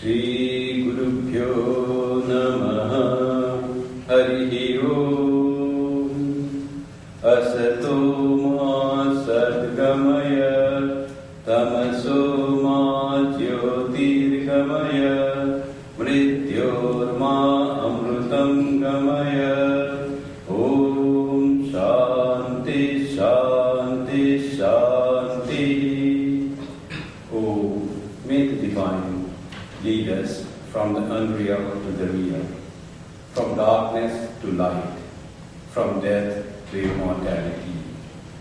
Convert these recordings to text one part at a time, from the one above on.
श्रीगुरुभ्यो नमः। हरिः ओम्। असतो मा सद्गमय तमसो मा ज्योतिर्गमय मृत्योर्मा अमृतं गमय। ॐ शान्ति शान्ति शान्ति। Oh, may the divine lead us from the unreal to the real, from darkness to light, from death to immortality.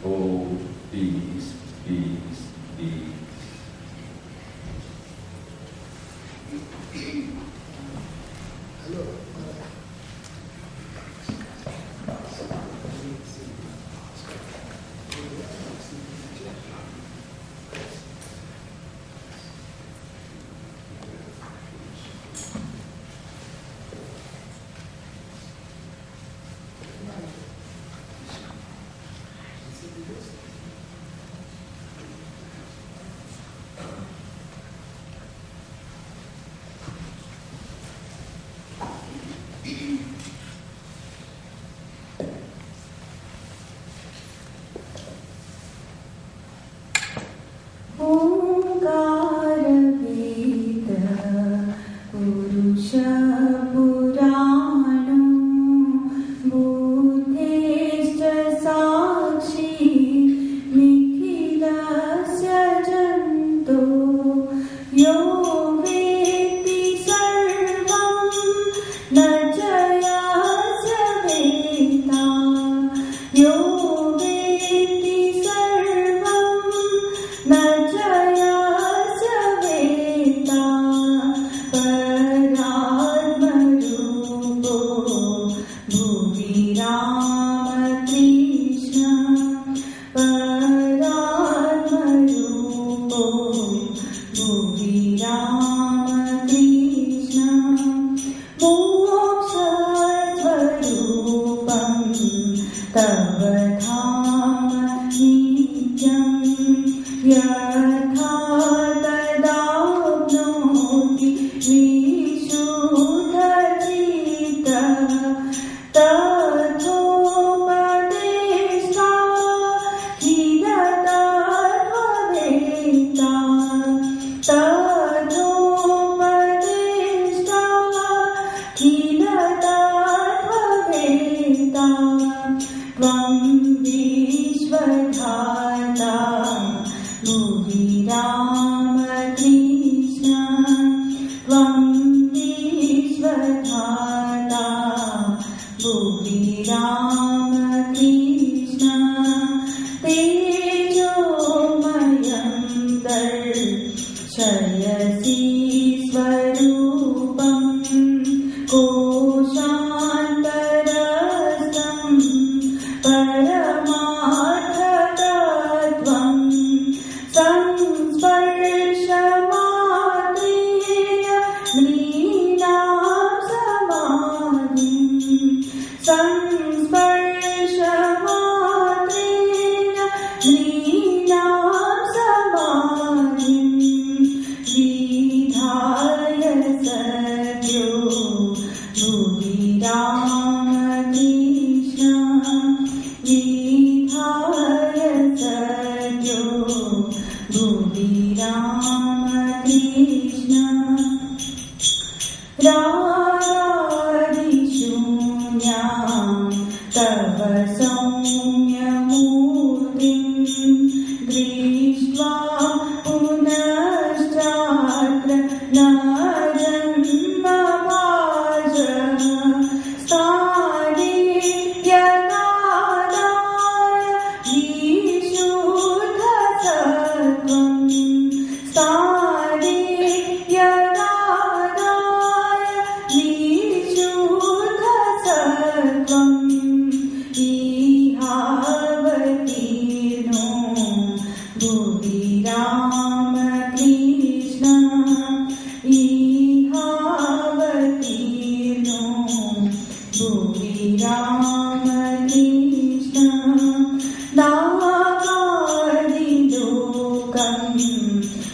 Oh, peace, peace, peace. Hello.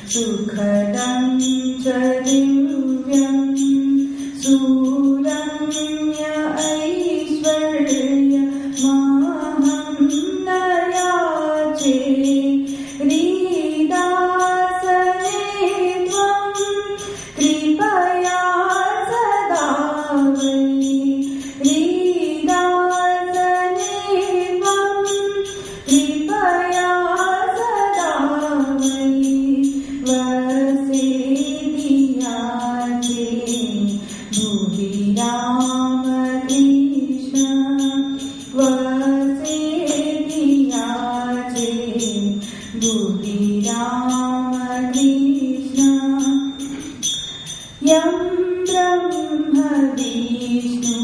सुखदं च दिव्यम् Ramakrishna Yam Brahma Vishnu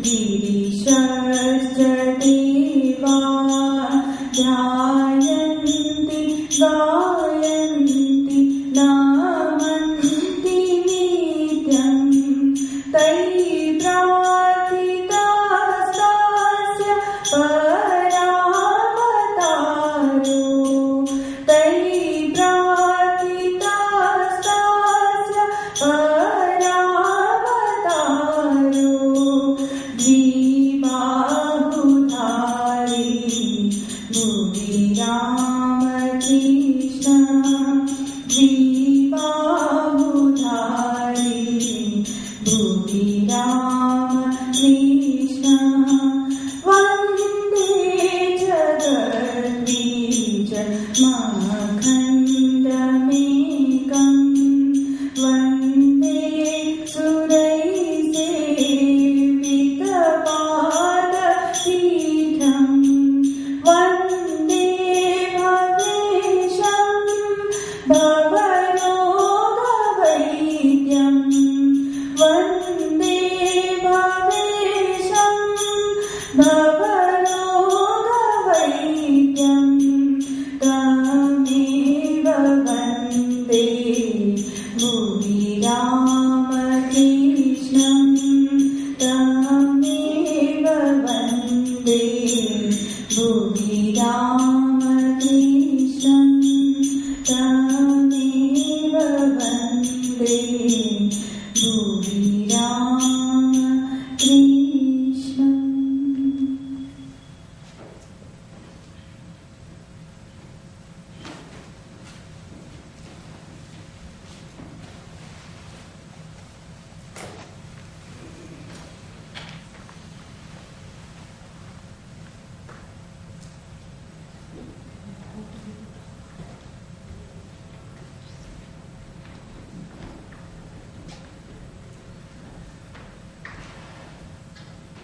Girishascha Deva Dhyayanti Gayanti Namanti Nityam Tai Pratitastasya Paravataro Tai Pratitastasya Paravataro Dvibahudhari Bhuvi Ramakrishna Dvibahudhari Bhuvi Ramakrishna Vande Jagadvija Makhandamekam Vande Suraisevitabhadashitham Vande Bhavesham Bhavanodavaidyam Vande Bhavesham Bhavanodavaidyam Tameva Vande Bhuvi Ramakrishnam Tameva Vande Bhuvi Ramakrishnam Tameva Vande Bhuvi Ramakrishnam.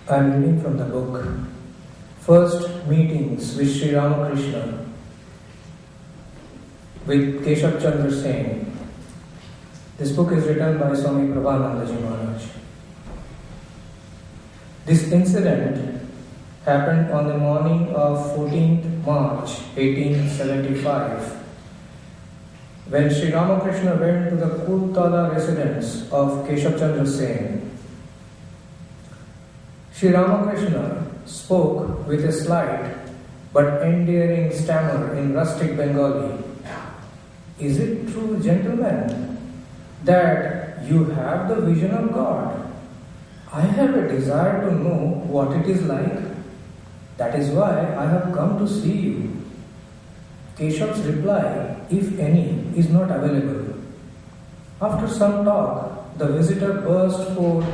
I am reading from the book First Meetings with Sri Ramakrishna with Keshav Chandra Sen. This book is written by Swami Bhavamukha Maharaj. This incident happened on the morning of 14th March 1875 when Sri Ramakrishna went to the Kurtala residence of Keshav Chandra Sen. Sri Ramakrishna spoke with a slight but endearing stammer in rustic Bengali. Is it true, gentlemen, that you have the vision of God? I have a desire to know what it is like. That is why I have come to see you. Keshav's reply, if any, is not available. After some talk, the visitor burst forth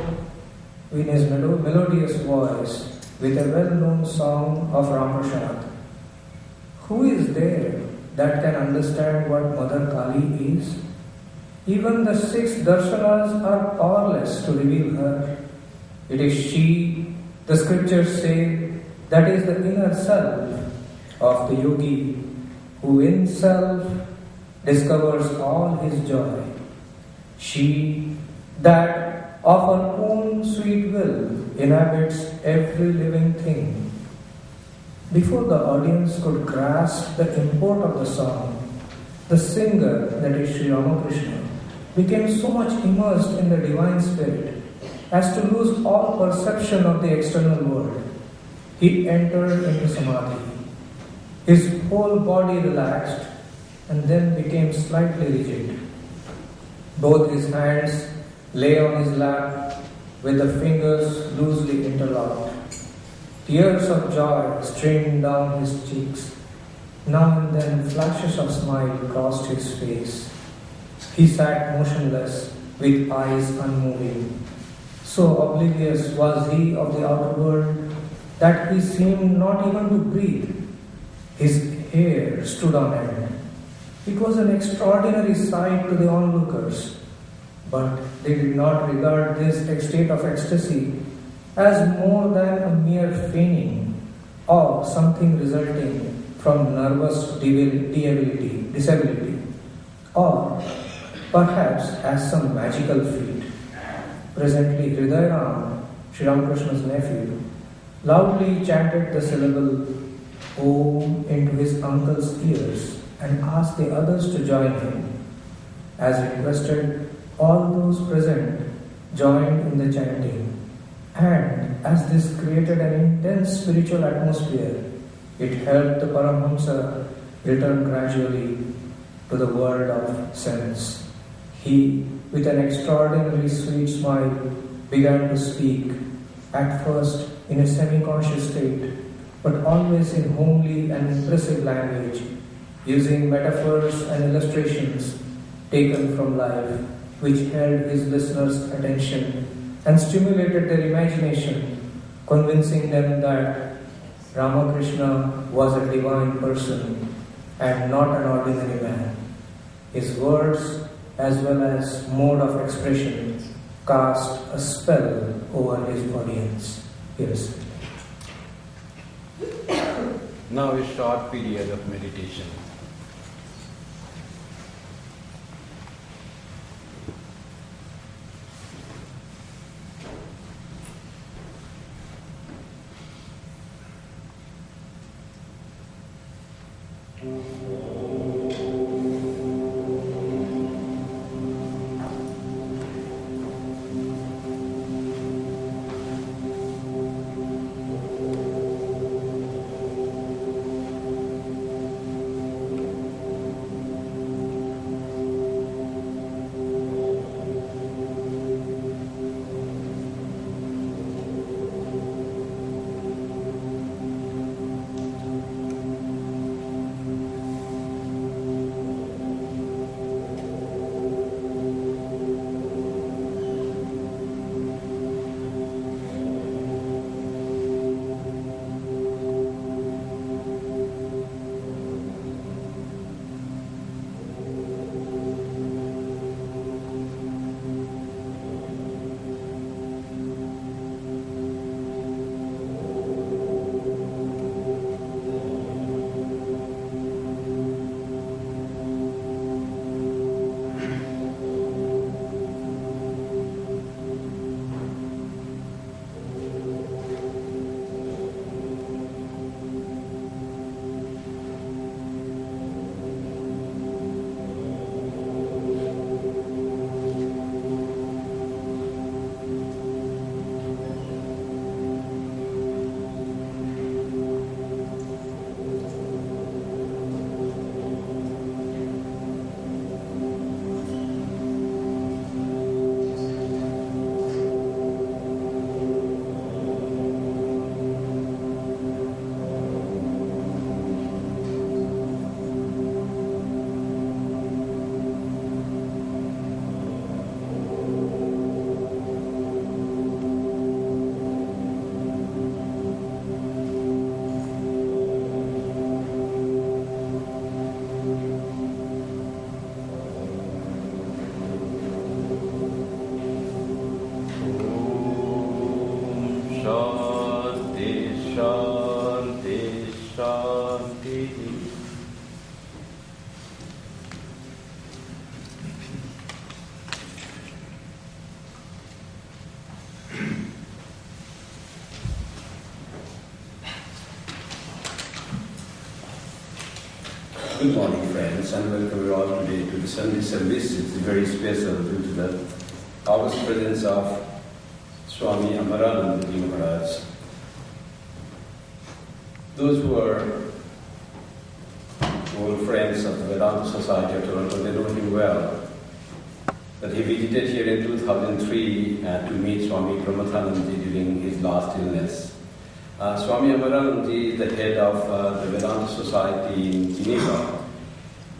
in his melodious voice with a well-known song of Ramakrishna. Who is there that can understand what Mother Kali is? Even the 6 darshanas are powerless to reveal her. It is she, the scriptures say, that is the inner self of the yogi who in self discovers all his joy. She that of her own sweet will inhabits every living thing. Before the audience could grasp the import of the song, the singer, that is Sri Ramakrishna, became so much immersed in the divine spirit as to lose all perception of the external world. He entered into samadhi. His whole body relaxed and then became slightly rigid. Both his hands lay on his lap with the fingers loosely interlocked. Tears of joy streamed down his cheeks. Now and then flashes of smile crossed his face. He sat motionless with eyes unmoving. So oblivious was he of the outer world that he seemed not even to breathe. His hair stood on end. It was an extraordinary sight to the onlookers, but they did not regard this state of ecstasy as more than a mere feigning or something resulting from nervous disability, or perhaps as some magical feat. Presently, Hridayaram, Sri Ramakrishna's nephew, loudly chanted the syllable Om into his uncle's ears and asked the others to join him. As requested, all those present joined in the chanting, and as this created an intense spiritual atmosphere, it helped the Paramahamsa return gradually to the world of sense. He, with an extraordinarily sweet smile, began to speak, at first in a semi-conscious state, but always in homely and impressive language, using metaphors and illustrations taken from life, which held his listeners' attention and stimulated their imagination, convincing them that Ramakrishna was a divine person and not an ordinary man. His words, as well as mode of expression, cast a spell over his audience. Yes. Now a short period of meditation. Good morning, friends, and welcome you all today to the Sunday service. It's very special due to the august presence of Swami Amarananda Maharaj. Those who are old friends of the Vedanta Society of Toronto, they know him well. But he visited here in 2003 to meet Swami Brahmathanandaji during his last illness. Swami Amarananda is the head of the Vedanta Society in Geneva,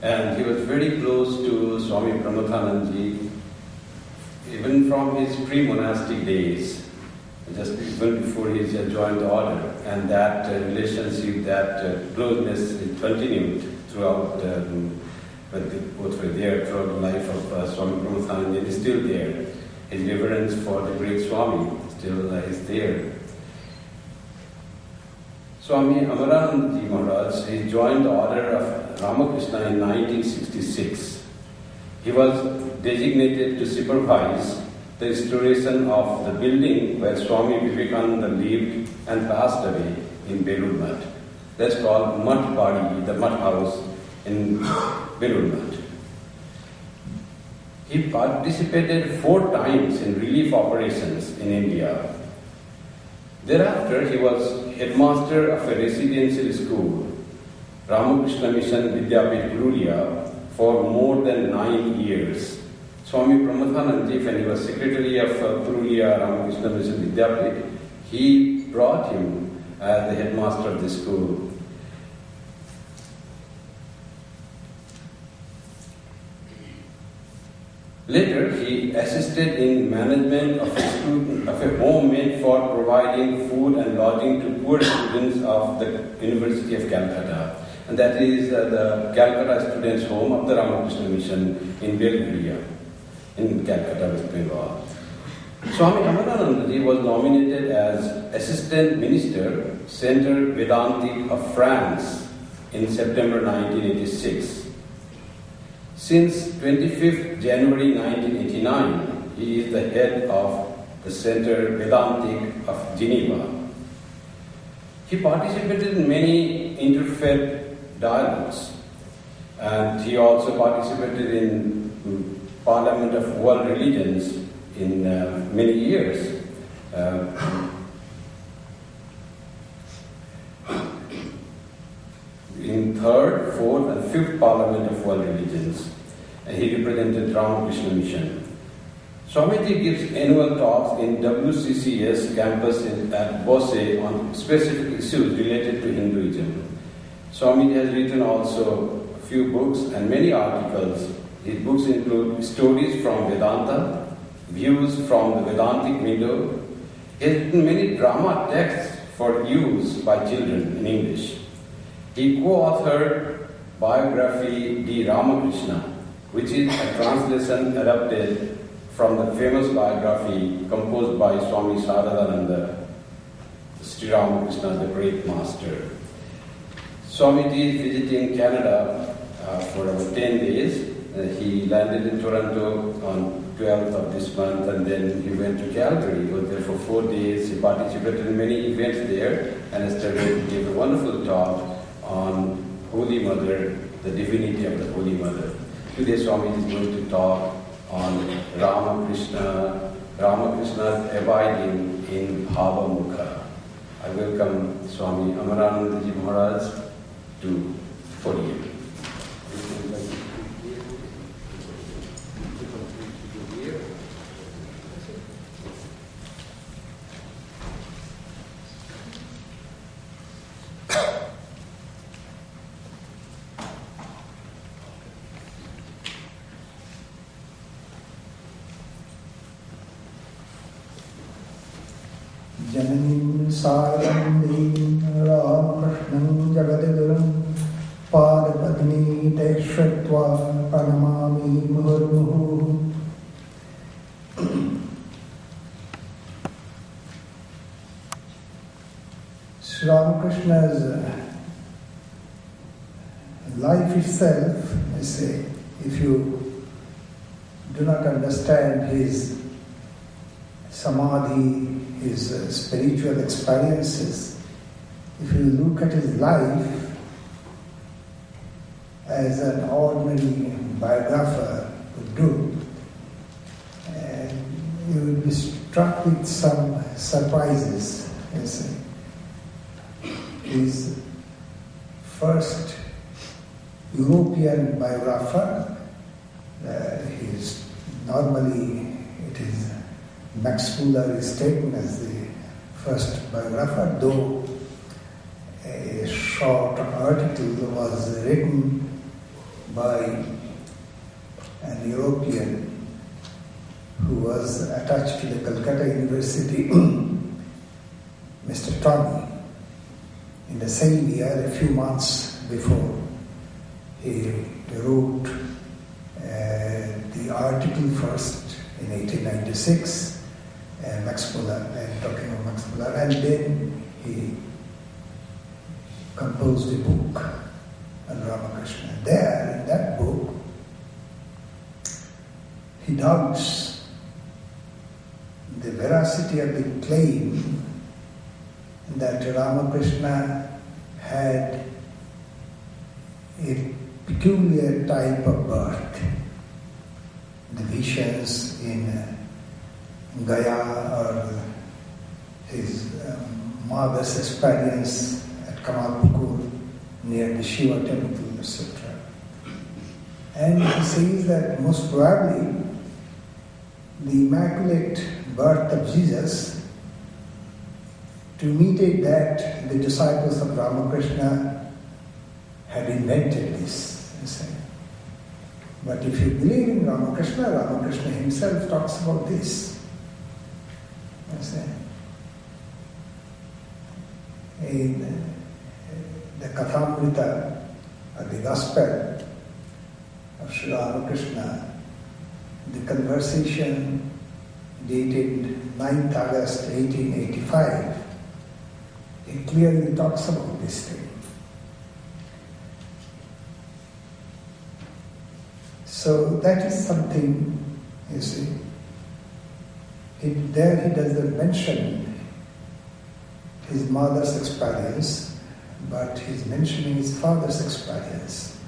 and he was very close to Swami Brahmathanandaji even from his pre-monastic days, just even before he joined the order, and that relationship, that closeness continued throughout, both were there throughout the life of Swami Brahmathanandaji, and is still there. His reverence for the great Swami still is there. Swami Amarananda Maharaj, he joined the order of Ramakrishna in 1966. He was designated to supervise the restoration of the building where Swami Vivekananda lived and passed away in Belur Math. That's called Math Badi, the Math House in Belur Math. He participated 4 times in relief operations in India. Thereafter, he was headmaster of a residential school, Ramakrishna Mission Vidyapit Purulia, for more than 9 years. Swami Pramadhananji, when he was secretary of Purulia Ramakrishna Mission Vidyapit, he brought him as the headmaster of the school. Later, he assisted in management of a home meant for providing food and lodging to poor students of the University of Calcutta. And that is the Calcutta Students' Home of the Ramakrishna Mission in Belguria, in Calcutta, West Bengal. Swami Amarananda was nominated as Assistant Minister, Centre Vedantic of France in September 1986. Since 25th January 1989, he is the head of the Centre Vedantic of Geneva. He participated in many interfaith dialogues, and he also participated in Parliament of World Religions in many years. In 3rd, 4th and 5th Parliament of World Religions. And he represented Ramakrishna Mission. Swamiji gives annual talks in WCCS campus at Bose on specific issues related to Hinduism. Swamiji has written also a few books and many articles. His books include Stories from Vedanta, Views from the Vedantic Window. He has written many drama texts for use by children in English. He co-authored biography D. Ramakrishna, which is a translation adapted from the famous biography composed by Swami Saradananda, Sri Ramakrishna, the great master. Swamiji is visiting Canada for about 10 days. He landed in Toronto on 12th of this month, and then he went to Calgary. He was there for 4 days. He participated in many events there, and yesterday he gave a wonderful talk on Holy Mother, the divinity of the Holy Mother. Today Swami is going to talk on Ramakrishna's abiding in Bhavamukha. I welcome Swami Amarananda Maharaj to podium. Jananim Sarandim Ramakrishnam Jagadagurum Padapadmi Tekshratva Pranamami Muhurmuhu. Sri Ramakrishna's life itself, I say, if you do not understand his samadhi, his spiritual experiences, if you look at his life as an ordinary biographer would do, and you will be struck with some surprises. His first European biographer, it is Max Muller is taken as the first biographer, though a short article was written by an European who was attached to the Calcutta University, Mr. Tommy, in the same year, a few months before. He wrote the article first in 1896, Max Muller, and talking of Max Muller, and then he composed a book on Ramakrishna. There, in that book, he doubts the veracity of the claim that Ramakrishna had a peculiar type of birth. The visions in Gaya or his mother's experience at Kamalpukur near the Shiva temple, etc. And he says that most probably the immaculate birth of Jesus, to imitate that, the disciples of Ramakrishna had invented this. You see. But if you believe in Ramakrishna, Ramakrishna himself talks about this. You see. In the Kathamrita, or the Gospel of Sri Ramakrishna, the conversation dated 9th August 1885, it clearly talks about this thing. So that is something, you see. There he doesn't mention his mother's experience, but he's mentioning his father's experience.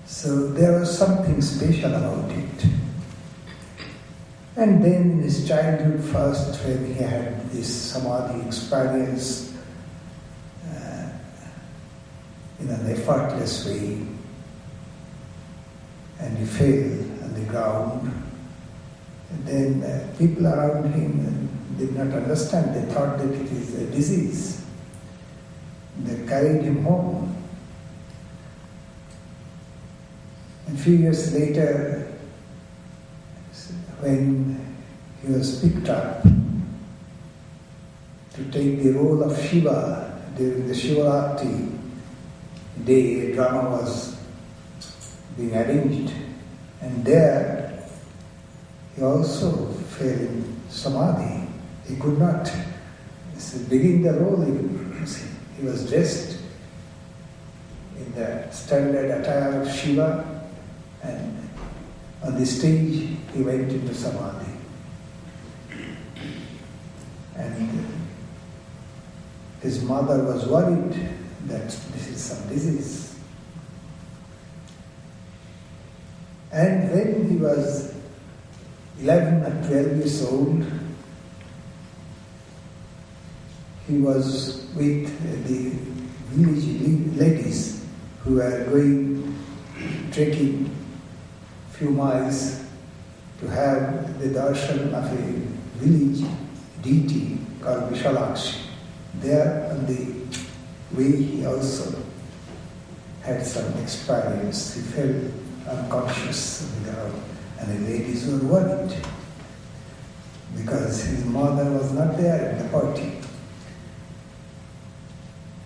So there was something special about it. And then in his childhood first, when he had this samadhi experience in an effortless way, and he fell on the ground, and then people around him did not understand. They thought that it is a disease. They carried him home. And a few years later, when he was picked up to take the role of Shiva during the Shivaratri day, a drama was being arranged, and there he also fell in samadhi. He could not begin the role. He was dressed in the standard attire of Shiva, and on the stage he went into samadhi. And his mother was worried that this is some disease. And when he was 11 or 12 years old, he was with the village ladies who were going trekking few miles to have the darshan of a village deity called Vishalakshi. There on the way he also had some experience. He fell unconscious on the ground, and the ladies were worried because his mother was not there at the party.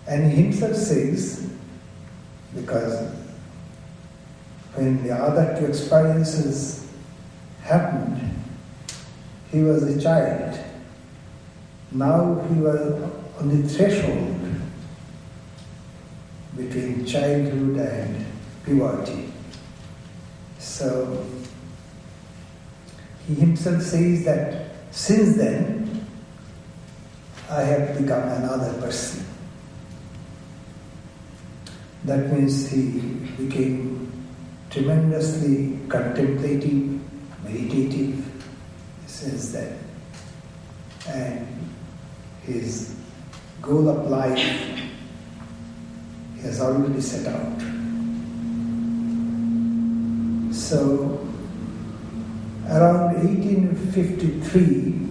And he himself says, because when the other two experiences happened, he was a child. Now he was on the threshold between childhood and puberty. So he himself says that since then I have become another person. That means he became tremendously contemplative, meditative since then. And his goal of life he has already set out. So, around 1853,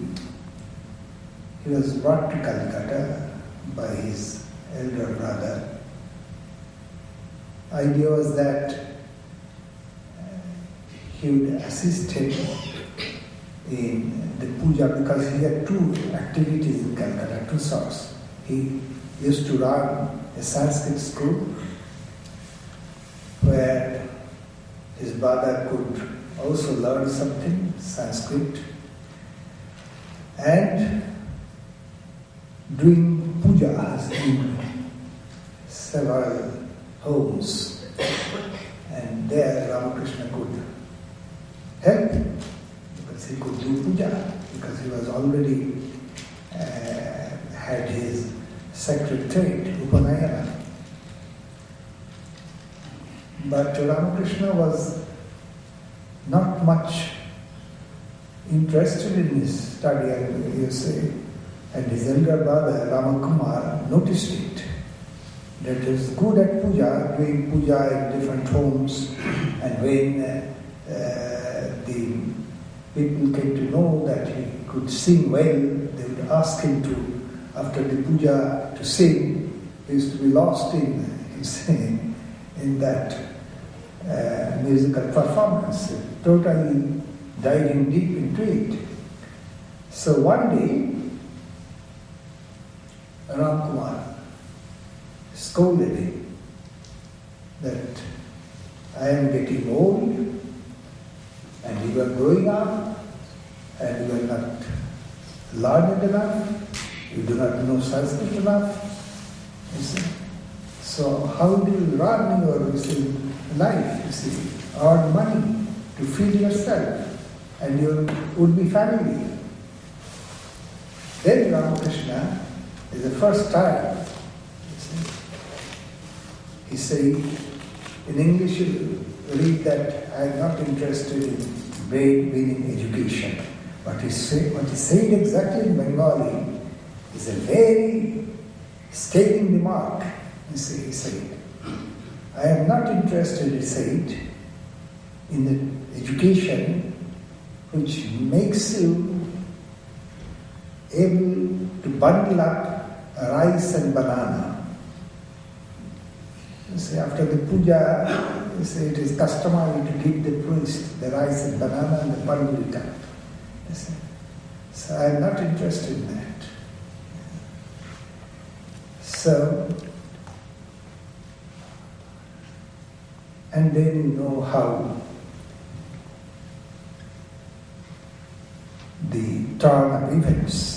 he was brought to Calcutta by his elder brother. Idea was that he would assist him in the puja, because he had two activities in Calcutta, two sorts. He used to run a Sanskrit school where his brother could also learn something, Sanskrit, and doing pujas in several homes, and there Ramakrishna could help him because he could do puja, because he was already had his sacred trade, Upanayana. But Ramakrishna was not much interested in his study, you say, and his elder brother Ramakumar noticed it, that he was good at puja, doing puja in different homes, and when the people came to know that he could sing well, they would ask him to, after the puja, to sing. He used to be lost in singing, in that musical performance, totally diving deep into it. So one day, Ramkumar scolded him that I am getting old and you are growing up and you are not learned enough, you do not know Sanskrit enough, you see. So how do you run your life, you see, earn money to feed yourself and your would-be family? Then Ramakrishna, is the first time, you see, he said, in English you read that I am not interested in brain-winning education. What he said exactly in Bengali is a very scathing remark. You see, he said, I am not interested, he said, in the education which makes you able to bundle up rice and banana. You see, after the puja, you see, it is customary to give the priest the rice and banana and the bundle it up. You see. So I am not interested in that. So, and then you know how the turn of events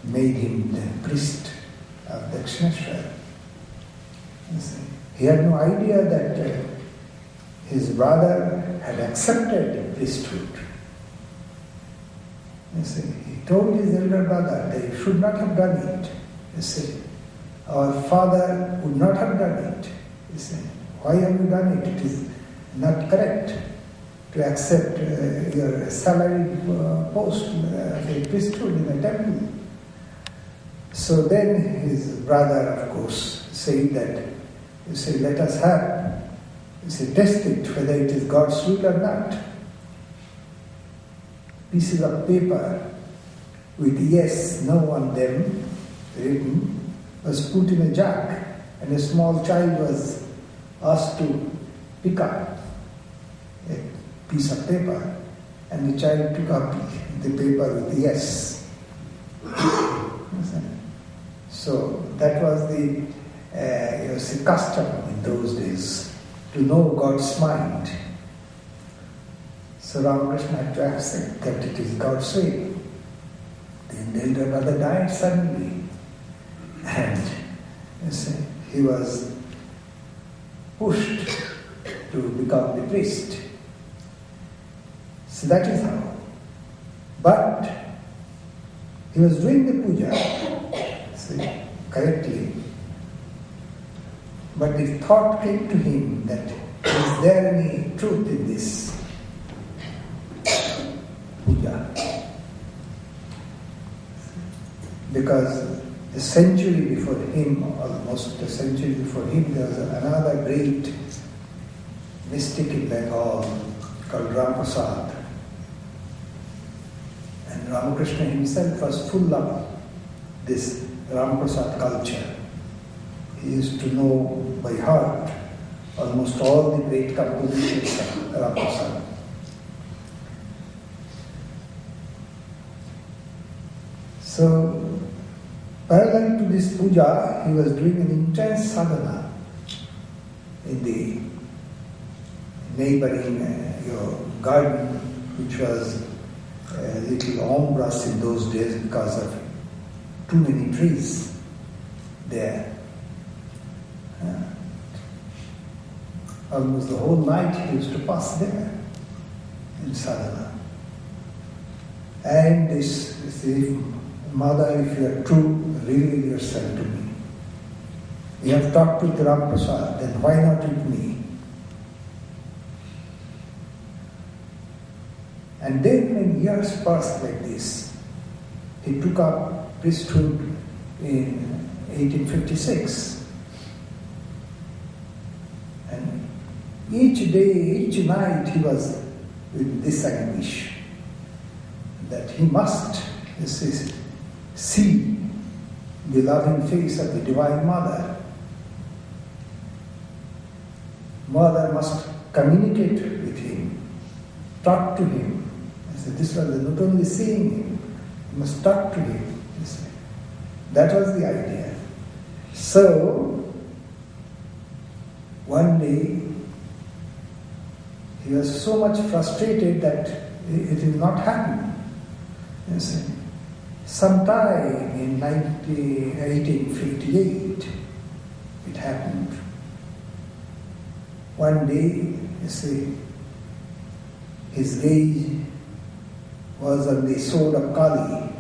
made him the priest of Dakshineshwar. He had no idea that his brother had accepted the priesthood. You see, he told his elder brother that he should not have done it. You see, our father would not have done it. You see, why have you done it? It is not correct to accept your salary post of a priesthood in a temple. So then his brother, of course, said that, you say, let us have, you say, test it whether it is God's will or not. Pieces of paper with yes, no on them written was put in a jug, and a small child was asked to pick up a piece of paper, and the child took up the paper with yes. So that was the custom in those days, to know God's mind. So Ramakrishna had to accept that it is God's will. Then the elder brother died suddenly, and he was pushed to become the priest. So that is how. But he was doing the puja, correctly. But the thought came to him that, is there any truth in this puja? Because a century before him, almost a century before him, there was another great mystic in Bengal called Ramaprasad. And Ramakrishna himself was full of this Ramaprasad culture. He used to know by heart almost all the great compositions of Ramaprasad. So, parallel to this puja, he was doing an intense sadhana in the neighboring garden, which was a little ombrous in those days because of too many trees there. Almost the whole night he used to pass there in sadhana. And this Mother, if you are true, reveal yourself to me. You have talked with Ramakrishna, then why not with me? And then when years passed like this, he took up priesthood in 1856. And each day, each night he was with this anguish that he must see the loving face of the Divine Mother. Mother must communicate with him, talk to him. This was not only seeing him, you must talk to him. That was the idea. So, one day, he was so much frustrated that it did not happen. Sometime in 1858, it happened. One day, his gaze was on the sword of Kali,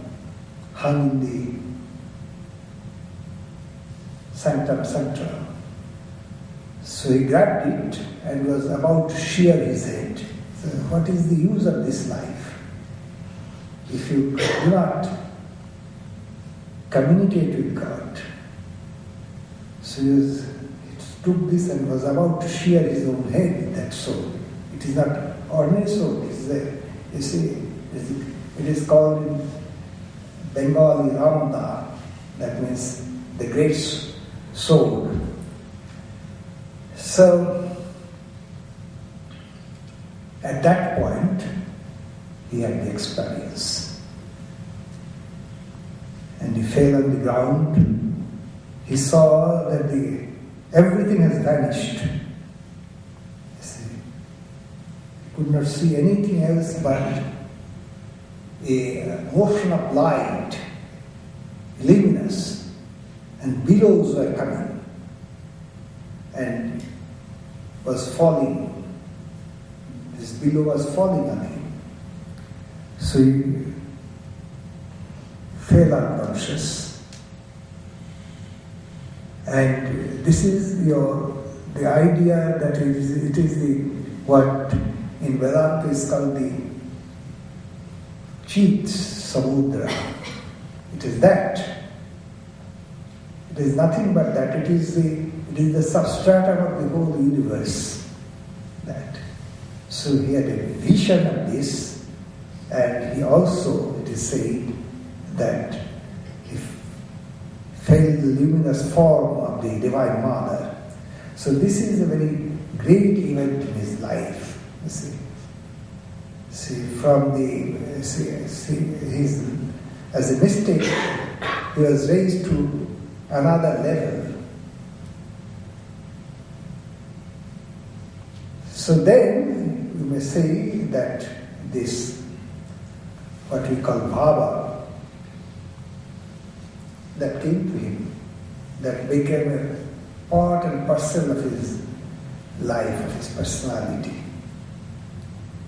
hung in the sanctum sanctorum. So he grabbed it and was about to shear his head. So what is the use of this life if you do not communicate with God? So he took this and was about to shear his own head with that sword. It is not ordinary sword. It is called in Bengali Ramda. That means the great sword. So, at that point, he had the experience. And he fell on the ground. He saw that everything has vanished. He could not see anything else but a motion of light, luminous, and billows were coming and was falling. This billow was falling on him. So he fell unconscious. And this is the idea that it is what in Vedanta is called the Chit Samudra. It is that. It is nothing but that. It is the substratum of the whole universe. That. So he had a vision of this, and he also, it is said, that he felt the luminous form of the Divine Mother. So this is a very great event in his life. You see. From as a mystic, he was raised to another level. So then, we may say that this, what we call bhava, that came to him, that became a part and parcel of his life, of his personality.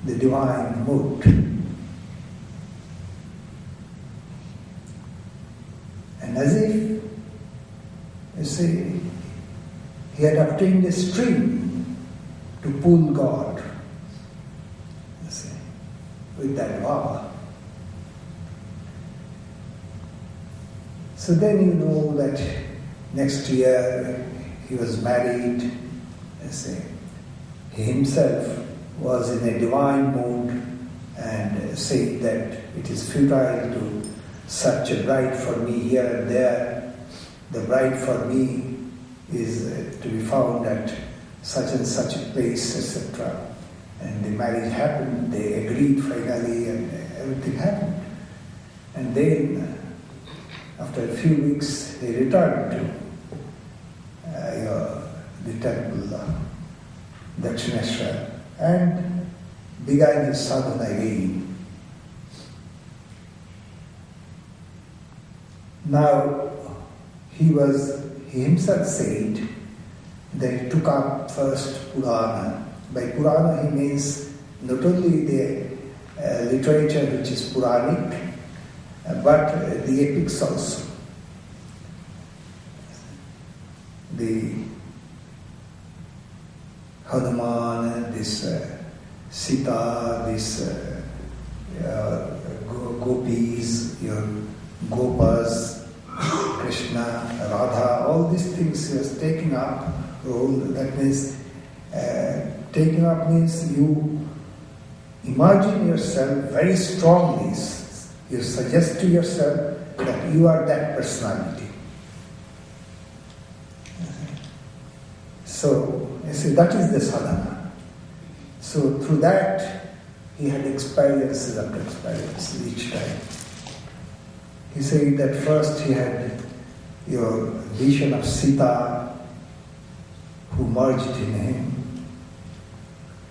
The divine mood. And as if, you see, he had obtained a string to pull God, you see, with that bhava. So then you know that next year he was married, you see. He himself was in a divine mood and said that it is futile to search a bride for me here and there. The bride for me is to be found at such and such a place, etc. And the marriage happened, they agreed finally, and everything happened. And then, after a few weeks, he returned to the temple, Dakshineshwar, and began his sadhana again. Now, he himself said that he took up first Purana. By Purana he means not only the literature which is Puranic, but the epics also. The Hanuman, this Sita, this gopis, your Gopas, Krishna, Radha, all these things he was taking up role. That means taking up means you imagine yourself very strongly. You suggest to yourself that you are that personality. So, you see, that is the sadhana. So, through that, he had experiences after experiences each time. He said that first he had your vision of Sita who merged in him.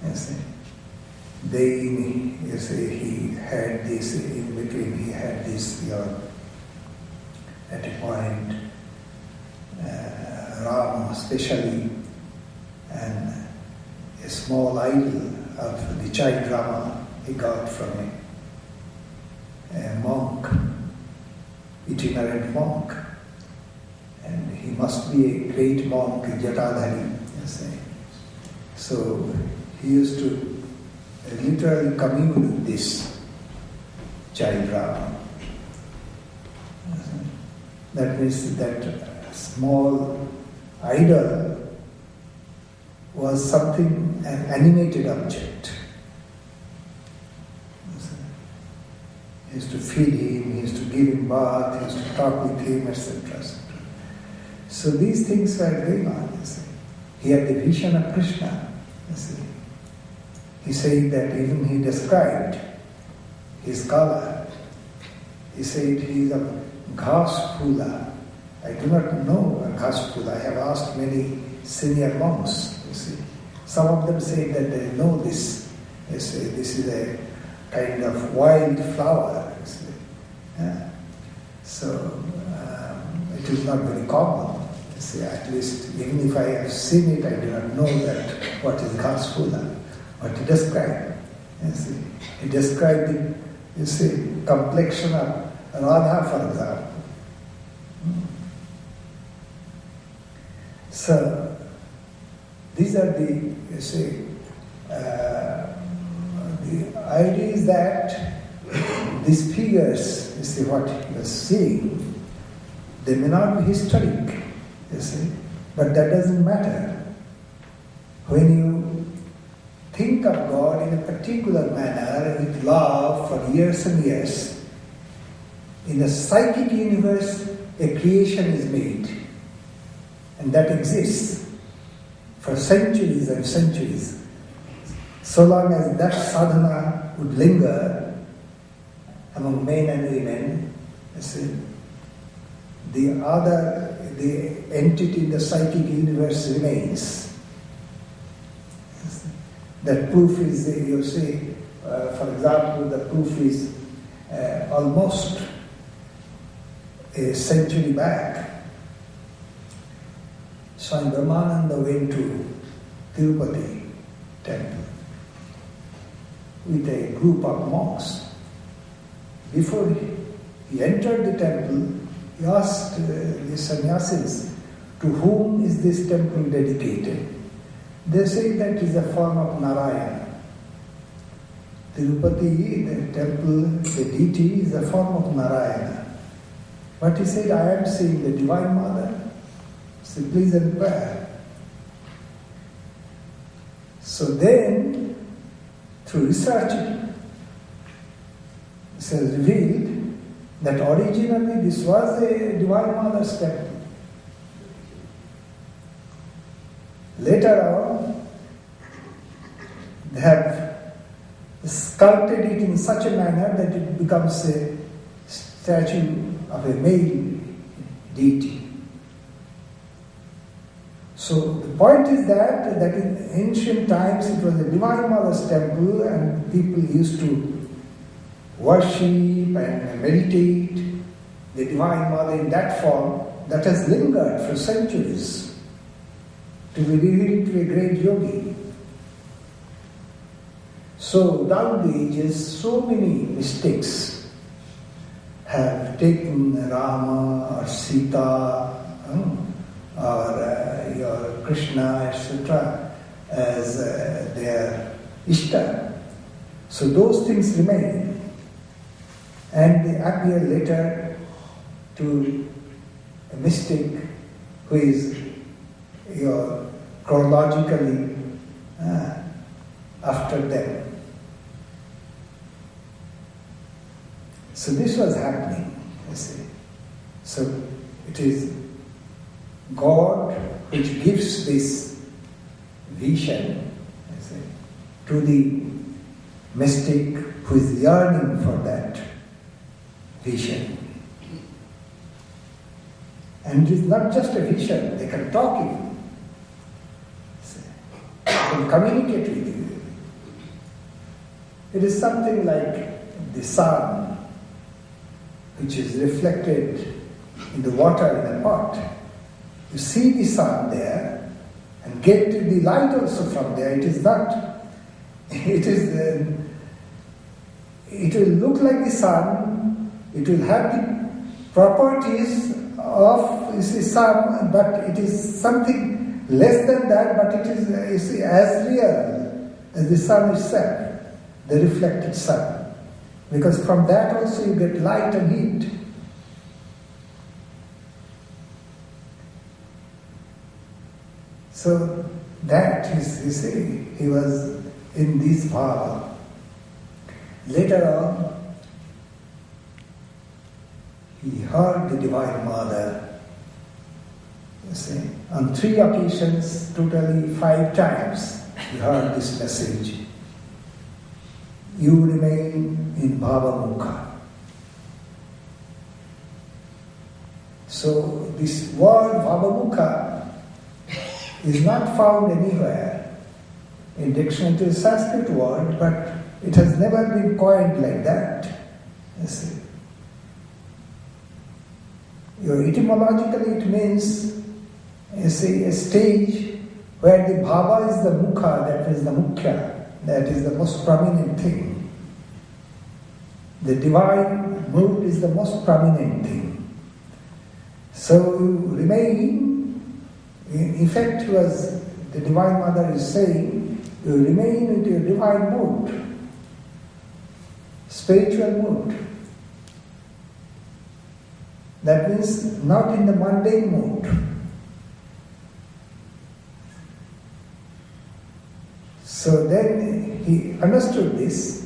You see. Then, you see, he had this, in between he had this, at a point, Ram especially, and a small idol of the child Rama he got from a monk, itinerant monk. And he must be a great monk, Jatadhari, you see. So he used to literally commune with this child Rama. That means that small idol was something, an animated object. He used to feed him, he used to give him bath, he used to talk with him, etc. So these things were going on, you see. He had the vision of Krishna, you see. He said that even he described his color. He said he is a ghas phula. I do not know a ghas phula. I have asked many senior monks, you see. Some of them say that they know this. They say this is a kind of wild flower, you see. Yeah. So it is not very common. You see, at least even if I have seen it, I do not know that what is ghas phula. But he described. You see, he described the, you see, complexion of Radha, for example. So these are the, you see, the idea is that these figures, you see, what you are seeing, they may not be historic, you see, but that doesn't matter. When you think of God in a particular manner with love for years and years, in the psychic universe, a creation is made, and that exists for centuries and centuries. So long as that sadhana would linger among men and women, you see, the entity in the psychic universe remains. That proof is, you see, for example, the proof is almost a century back. Swami Brahmananda went to Tirupati temple with a group of monks. Before he entered the temple, he asked the sannyasis, to whom is this temple dedicated? They say that is a form of Narayana. Tirupati, the temple, the deity is a form of Narayana. But he said, I am seeing the Divine Mother, so please inquire. So then, through research, it is revealed that originally this was a Divine Mother's temple. Later on, they have sculpted it in such a manner that it becomes a statue of a male deity. So the point is that in ancient times it was a Divine Mother's temple and people used to worship and meditate the Divine Mother in that form, that has lingered for centuries to be revealed to a great yogi. So down the ages, so many mystics have taken Rama or Sita or your Krishna, etc. as their Ishta. So those things remain, and they appear later to a mystic who is chronologically after them. So this was happening, you see. So it is God which gives this vision, you see, to the mystic who is yearning for that vision. And it is not just a vision, they can talk even. They can communicate with you. It is something like the sun, which is reflected in the water in a pot. You see the sun there and get the light also from there. It is not, it will look like the sun, it will have the properties of, you see, sun, but it is something less than that, but it is, you see, as real as the sun itself, the reflected sun. Because from that also you get light and heat. So that is, you see, he was in this bhava. Later on, he heard the Divine Mother, you see, on 3 occasions, totally 5 times, he heard this message. You remain in Bhavamukha. So this word Bhavamukha is not found anywhere in dictionary. It is a Sanskrit word, but it has never been coined like that. You see. Etymologically it means, you see, a stage where the bhava is the mukha, that is the mukhya. That is the most prominent thing. The divine mood is the most prominent thing. So you remain, in effect was, the Divine Mother is saying, you remain with your divine mood, spiritual mood. That means not in the mundane mood. So then he understood this,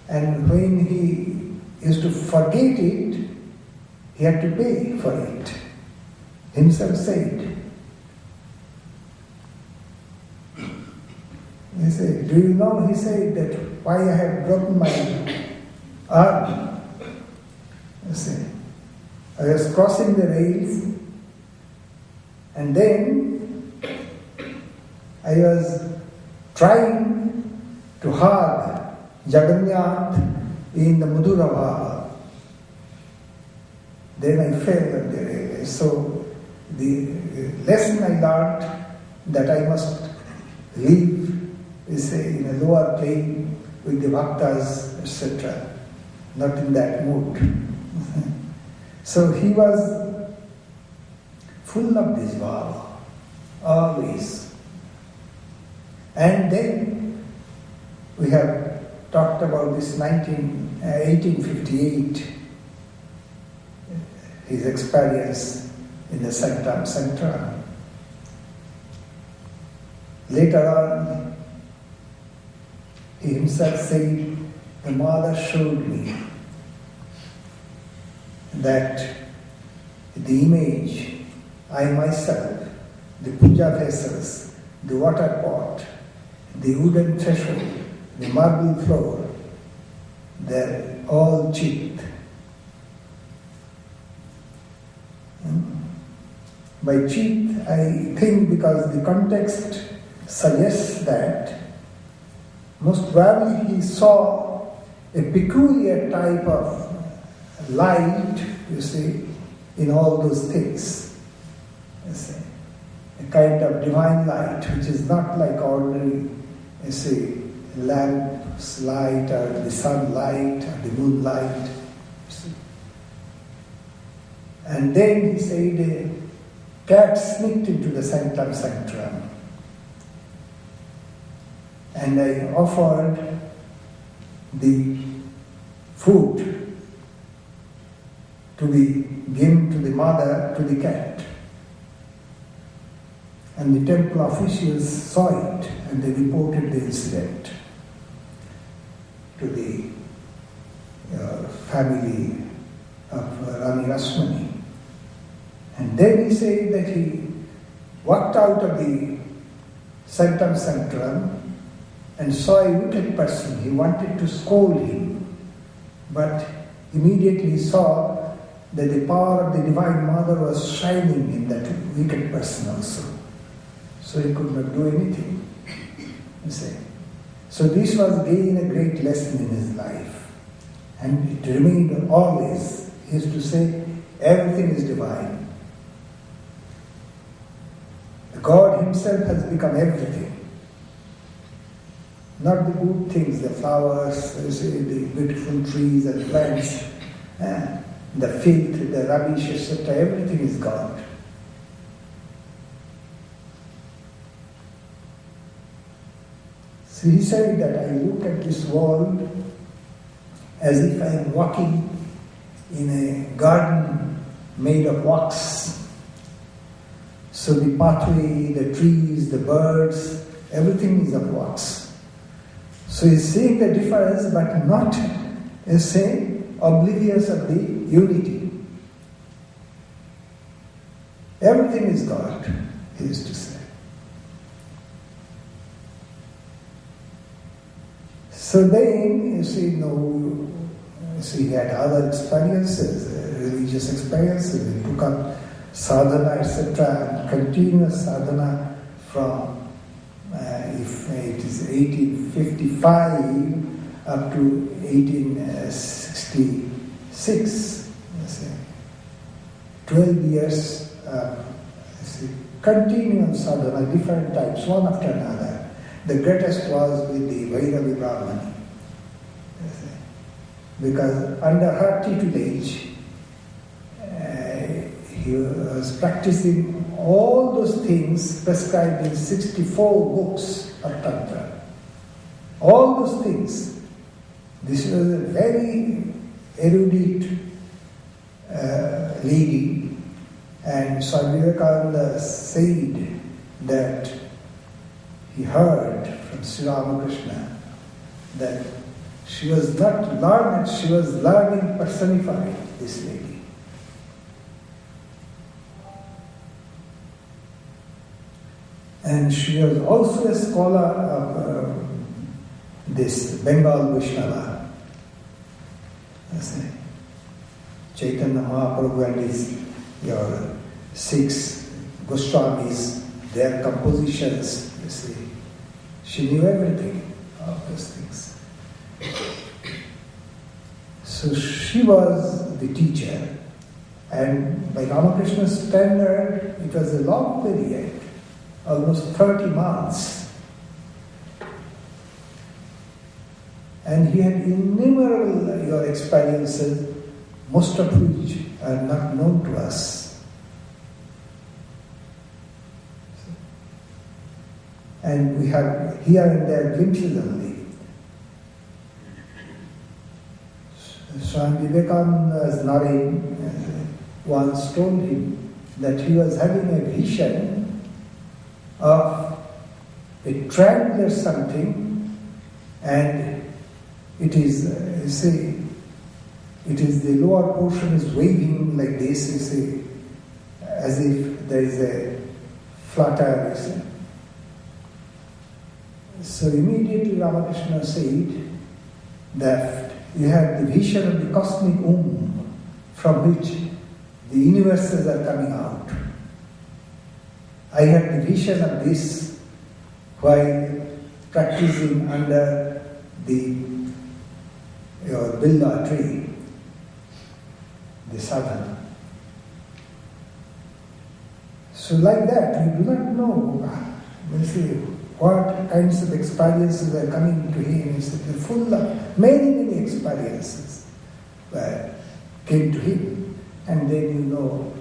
and when he used to forget it, he had to pay for it. Himself said. He said, do you know, he said, that why I have broken my arm? You see, I was crossing the rails, and then I was trying to hug Jagannath in the Madhura Bhava. Then I fell on the rail. So the lesson I learned that I must live in a lower plane with the bhaktas, etc. Not in that mood. So he was full of this bhava, always. And then we have talked about this 1858, his experience in the Sanctum Sanctorum. Later on, he himself said, the Mother showed me that the image, I myself, the puja vessels, the water pot, the wooden threshold, the marble floor, they're all cheap. By cheap, I think because the context suggests that most probably he saw a peculiar type of light, you see, in all those things. You see, a kind of divine light which is not like ordinary, you see, lamp's light or the sunlight or the moonlight. You see. And then he said, a cat sneaked into the sanctum sanctorum. And I offered the food to be given to the mother, to the cat. And the temple officials saw it and they reported the incident to the family of Rani Rasmani. And then he said that he walked out of the sanctum sanctorum and saw a wicked person. He wanted to scold him, but immediately he saw that the power of the Divine Mother was shining in that wicked person also. So he could not do anything, you see. So this was again a great lesson in his life. And it remained always. He used to say, everything is divine. God himself has become everything. Not the good things, the flowers, the beautiful trees and plants, the filth, the rubbish, etc. Everything is God. So he said that I look at this world as if I am walking in a garden made of wax. So the pathway, the trees, the birds, everything is of wax. So he's seeing the difference, but not, oblivious of the unity. Everything is God, he used to say. So then, he had other experiences, religious experiences. He took up sadhana, etc., and continuous sadhana from, if it is 1855 up to 1866, 12 years, continuous sadhana, different types, one after another. The greatest was with the Vairavi Brahmani, because under her tutelage, he was practicing all those things prescribed in 64 books of Tantra. All those things. This was a very erudite lady, and Swami Vivekananda said that he heard from Sri Ramakrishna that she was not learned, she was learning personified, this lady. And she was also a scholar of this Bengal Vaishnava. Chaitanya Mahaprabhu and your 6 Goswamis, their compositions, you see. She knew everything of those things. So she was the teacher, and by Ramakrishna's standard, it was a long period. Almost 30 months. And he had innumerable your experiences, most of which are not known to us. And we have here and there glimpses only. Swami Vivekananda's Naren once told him that he was having a vision of a triangular something, and it is, it is the lower portion is waving like this, as if there is a flutter. So immediately Ramakrishna said that you have the vision of the cosmic from which the universes are coming out. I had the vision of this while practicing under the your billah tree, the sadhana. So like that, you do not know, you see, what kinds of experiences are coming to him. He's full of many experiences that came to him. And then you know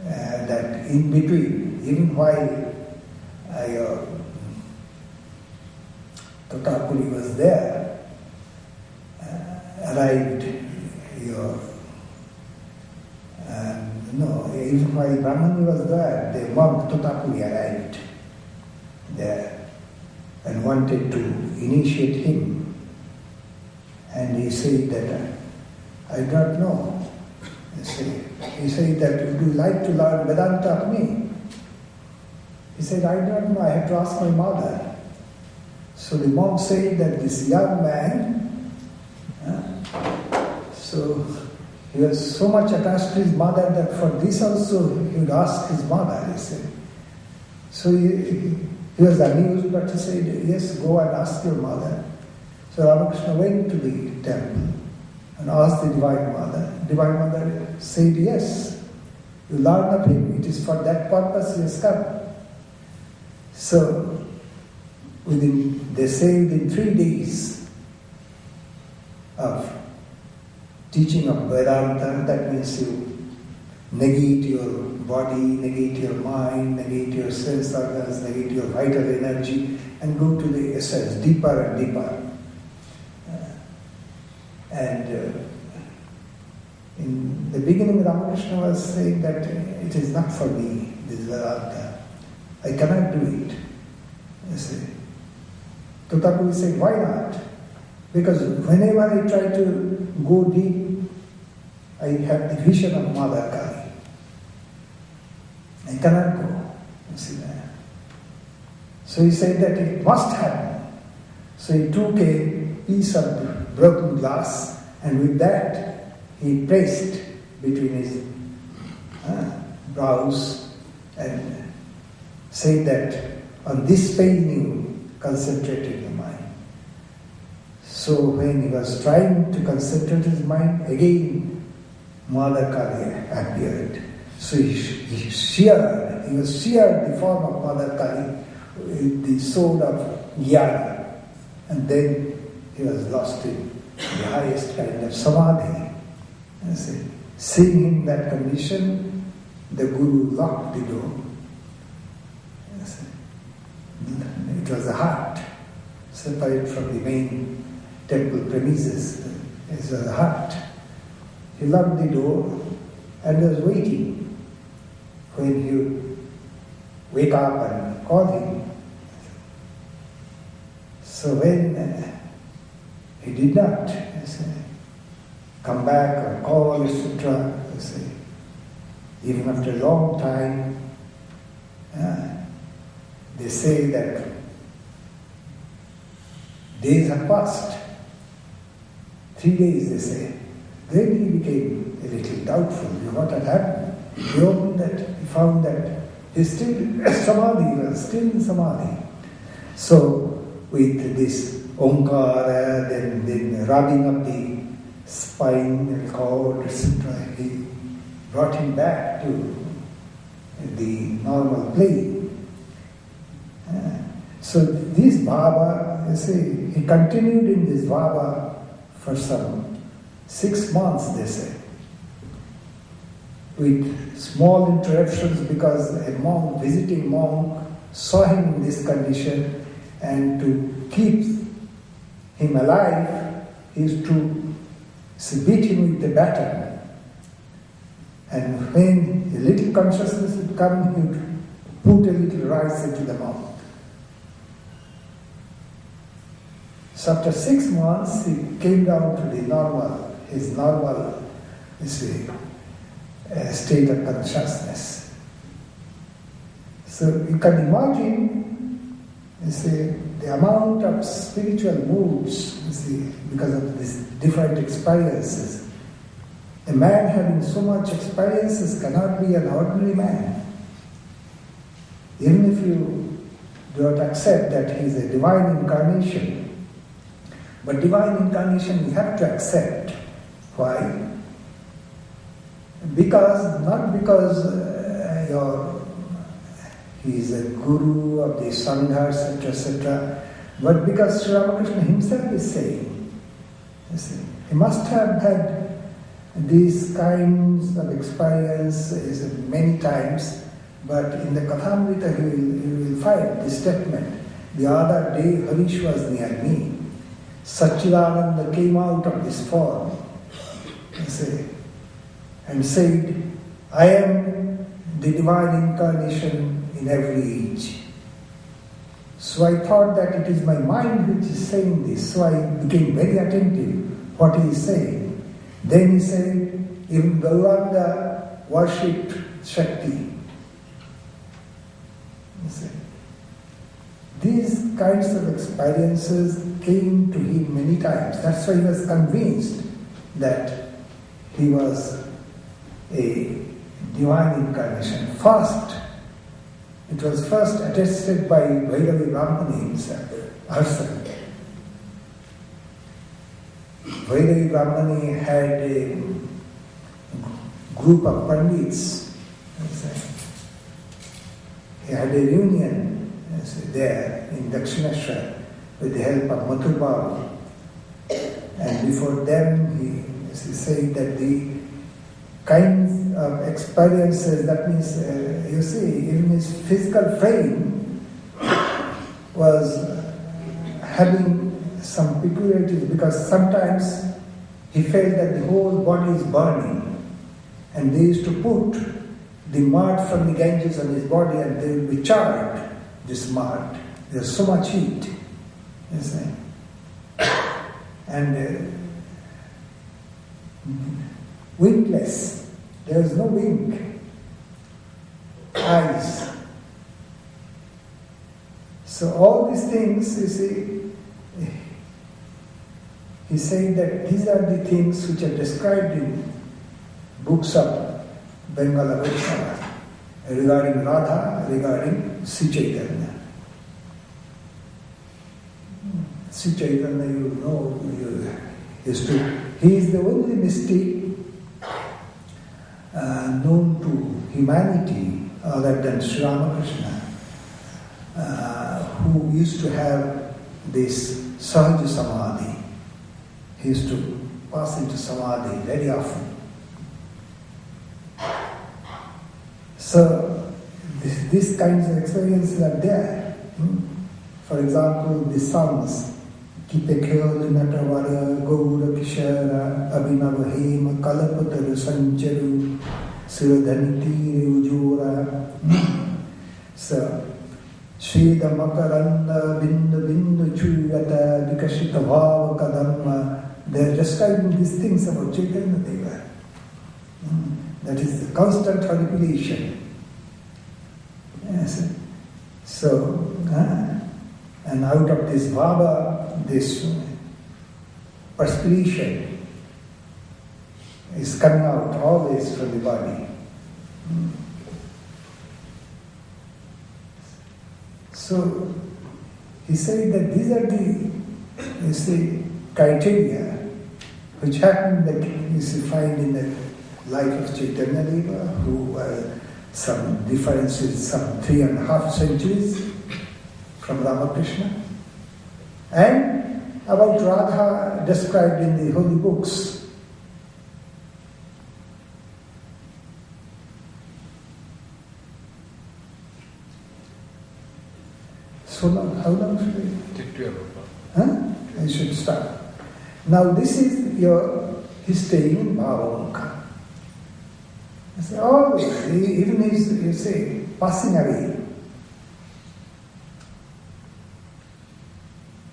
that in between, even while Totapuri was there, arrived even while Brahmani was there, the monk Totapuri arrived there and wanted to initiate him. And he said that, I don't know. He said that, would you like to learn Vedanta of me? He said, I don't know, I have to ask my mother. So the monk said that this young man, so he was so much attached to his mother that for this also he would ask his mother, he said. So he was amused, but he said, yes, go and ask your mother. So Ramakrishna went to the temple and asked the Divine Mother. Divine Mother said, yes, you learn of him. It is for that purpose he has come. So, they say within 3 days of teaching of Vedanta, that means you negate your body, negate your mind, negate your sense organs, negate your vital energy, and go to the essence, deeper and deeper. In the beginning, Ramakrishna was saying that it is not for me, this Vedanta. I cannot do it. You see. Totapuri said, why not? Because whenever I try to go deep, I have the vision of Mother Kali. I cannot go. You see that? So he said that it must happen. So he took a piece of broken glass, and with that he pressed between his brows and said that on this pain you concentrated your mind. So when he was trying to concentrate his mind, again Mother Kali appeared. So he was sheared the form of Mother Kali with the sword of Jnana, and then he was lost in the highest kind of samadhi. Seeing him in that condition, the Guru locked the door. It was a hut, separate from the main temple premises. It was a hut. He locked the door and was waiting when he would wake up and call him. So when he did not come back or call, etc., even after a long time, they say that days have passed. 3 days, they say. Then he became a little doubtful. What had happened? He opened that, he found that he's still samadhi, was still in samadhi. So with this omkara, then rubbing up the spine and cord, etc., he brought him back to the normal plane. So this Baba, you see, he continued in this Baba for some 6 months, they say, with small interruptions, because a monk, visiting monk, saw him in this condition, and to keep him alive, he used to beat him with the baton. And when a little consciousness would come, he would put a little rice into the mouth. So after 6 months, he came down to his normal, state of consciousness. So you can imagine, the amount of spiritual moods, because of these different experiences. A man having so much experiences cannot be an ordinary man. Even if you do not accept that he is a divine incarnation, But divine incarnation we have to accept. Why? Not because he is a guru of the Sangha, etc., but because Sri Ramakrishna himself is saying, you see, he must have had these kinds of experiences many times, but in the Kathamrita you will find this statement. The other day Harish was near me. Satchidananda came out of this form, you see, and said, I am the divine incarnation in every age. So I thought that it is my mind which is saying this. So I became very attentive what he is saying. Then he said, even Gauranga worshipped Shakti. He said, these kinds of experiences came to him many times. That's why he was convinced that he was a divine incarnation. It was first attested by Bhairavi Brahmani himself, herself. Bhairavi Brahmani had a group of pandits. He had a reunion there in Dakshineshwar with the help of Mathur. And before them he said that the kinds of experiences, that means, you see, even his physical frame was having some peculiarities, because sometimes he felt that the whole body is burning, and they used to put the mud from the Ganges on his body and they will be charred, this mud. There's so much heat, you see. And winkless. There is no wink. Eyes. So all these things, you see, he said that these are the things which are described in books of Bengala Vaishnava regarding Radha, regarding Sri Chaitanya. Sri Chaitanya, you know, he is the only mystic known to humanity other than Sri Ramakrishna, who used to have this Sahaja Samadhi. He used to pass into Samadhi very often. So, these kinds of experiences are there. For example, the songs, Kipekhyol Natavara, Gaura Kishara, Abhinava Hema, Kalapatara Sancharu, Siradhaniti Ujura. So, Shveda Makaranda, Bindu Bindu Chuyata, Vikashita Bhava Kadamma. They are describing these things about Chaitanya Deva. That is the constant manipulation. Yes. So, and out of this bhava, this perspiration is coming out always from the body. So, he said that these are the, you see, criteria which happen that you see find in the life of Chaitanya Deva, who some differences, some 3.5 centuries from Ramakrishna, and about Radha described in the holy books. So now, how long should I? I should start. Now this is he's staying in Bhavamukha. Always, even his, you say, passing away,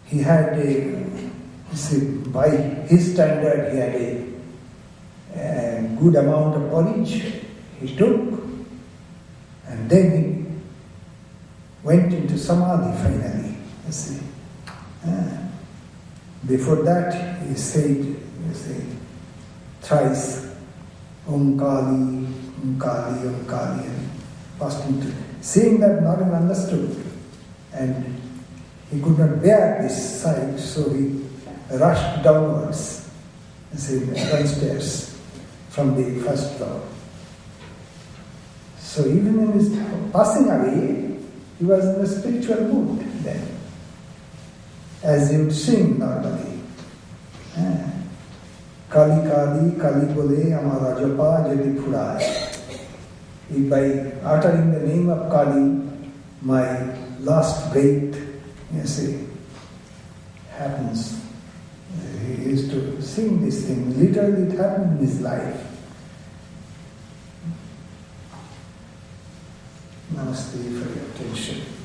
he had by his standard, he had a good amount of porridge he took, and then he went into Samadhi finally, you see. Before that, he said, you see, thrice, Om Kali, Om Kali, Om Kali, and passed into, seeing that not understood, and he could not bear this sight, so he rushed downwards, downstairs from the first floor. So even in his passing away, he was in a spiritual mood then, as he would sing normally. Kali Kali Kali Bole Amara Japa Jadi Pudai. By uttering the name of Kali, my last breath, happens. He used to sing this thing. Literally, it happened in his life. Namaste for your attention.